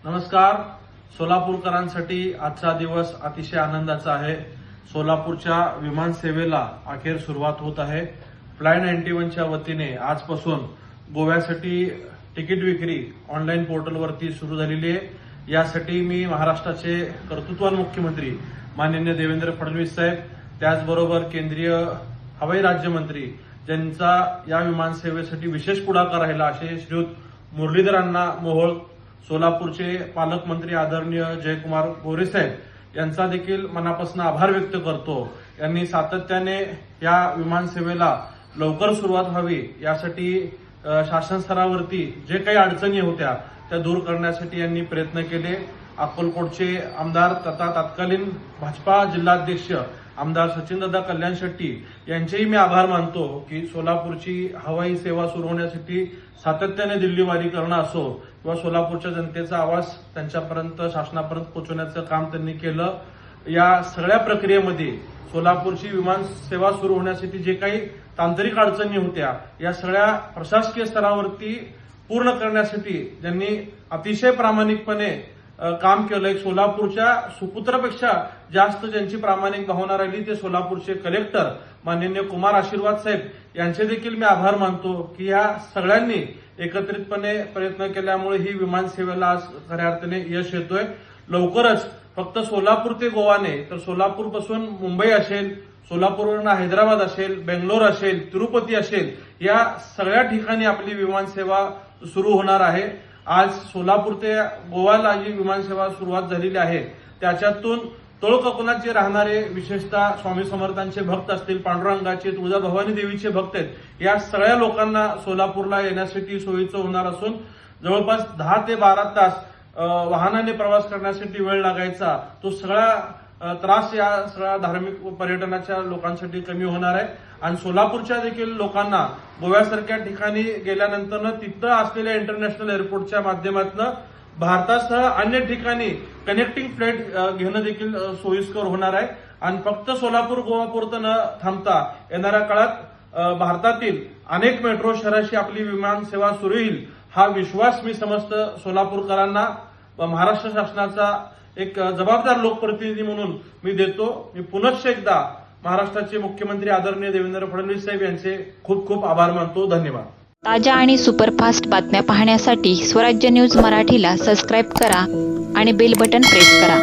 नमस्कार. सोलापूरकरांसाठी आजचा दिवस अतिशय आनंदाचा आहे. सोलापूरच्या विमान सेवेला अखेर सुरुवात होत आहे. फ्लाय 91च्या वतीने आजपासून गोव्यासाठी तिकीट विक्री ऑनलाईन पोर्टलवरती सुरू झालेली आहे. यासाठी मी महाराष्ट्राचे कर्तृत्ववान मुख्यमंत्री माननीय देवेंद्र फडणवीस साहेब, त्याचबरोबर केंद्रीय हवाई राज्यमंत्री ज्यांचा या विमान सेवेसाठी विशेष पुढाकार राहिला असे श्रीयुत मुरलीधर अण्णा मोहोळ, सोलापूरचे पालकमंत्री आदरणीय जयकुमार गोरे साहेब यांचा देखील मनापासून आभार व्यक्त करतो. यांनी सातत्याने या विमान सेवेला लवकर सुरुवात व्हावी यासाठी शासन स्तरावरती जे काही अडचणी होत्या त्या दूर करण्यासाठी यांनी प्रयत्न केले. अक्कलकोटचे आमदार तथा तत्कालीन भाजपा जिल्हाध्यक्ष आमदार सचिनदादा कल्याण शेट्टी यांचेही मी आभार मानतो की सोलापूरची हवाई सेवा सुरू होण्यासाठी सातत्याने दिल्लीवारी करणं असो किंवा सोलापूरच्या जनतेचा आवाज त्यांच्यापर्यंत शासनापर्यंत पोहोचवण्याचं काम त्यांनी केलं. या सगळ्या प्रक्रियेमध्ये सोलापूरची विमान सेवा सुरू होण्यासाठी जे काही तांत्रिक अडचणी होत्या या सगळ्या प्रशासकीय स्तरावरती पूर्ण करण्यासाठी ज्यांनी अतिशय प्रामाणिकपणे काम केलंय. सोलापूरच्या सुपुत्रापेक्षा जास्त ज्यांची प्रामाणिक भावना राहिली ते सोलापूरचे कलेक्टर माननीय कुमार आशीर्वाद साहेब यांचे देखील मी आभार मानतो की या सगळ्यांनी एकत्रितपणे प्रयत्न केल्यामुळे ही विमान सेवेला आज खऱ्या अर्थाने यश येतोय. लवकरच फक्त सोलापूर ते गोवा नाही तर सोलापूरपासून मुंबई असेल, सोलापूरवरून हैदराबाद असेल, बेंगलोर असेल, तिरुपती असेल या सगळ्या ठिकाणी आपली विमान सेवा सुरू होणार आहे. आज सोलापूर ते गोवाला जी विमान सेवा सुरुवात झालेली आहे त्याच्यातून तळकोकणाचे राहणारे विशेषतः स्वामी समर्थांचे भक्त असतील, पांडुरंगाचे, तुळजाभवानी देवीचे भक्त आहेत, या सगळ्या लोकांना सोलापूरला येण्यासाठी सोयीचं होणार असून जवळपास 10 ते 12 तास वाहनाने प्रवास करण्यासाठी वेळ लागायचा तो सगळा त्रास या सगळ्या धार्मिक पर्यटनाच्या लोकांसाठी कमी होणार आहे. आणि सोलापूरच्या देखील लोकांना गोव्यासारख्या ठिकाणी गेल्यानंतर तिथं असलेल्या इंटरनॅशनल एअरपोर्टच्या माध्यमातून भारतासह अन्य ठिकाणी कनेक्टिंग फ्लाईट घेणं देखील सोयीस्कर होणार आहे. आणि फक्त सोलापूर गोवापुरतं न थांबता येणाऱ्या काळात भारतातील अनेक मेट्रो शहराशी आपली विमान सेवा सुरू होईल हा विश्वास मी समस्त सोलापूरकरांना महाराष्ट्र शासनाचा एक जबाबदार लोकप्रतिनिधी म्हणून मी देतो. मी पुनश्च एकदा महाराष्ट्राचे मुख्यमंत्री आदरणीय देवेंद्र फडणवीस साहेब यांचे खूप खूप आभार मानतो. धन्यवाद. ताज्या आणि सुपरफास्ट बातम्या पाहण्यासाठी स्वराज्य न्यूज मराठीला सबस्क्राईब करा आणि बेल बटन प्रेस करा.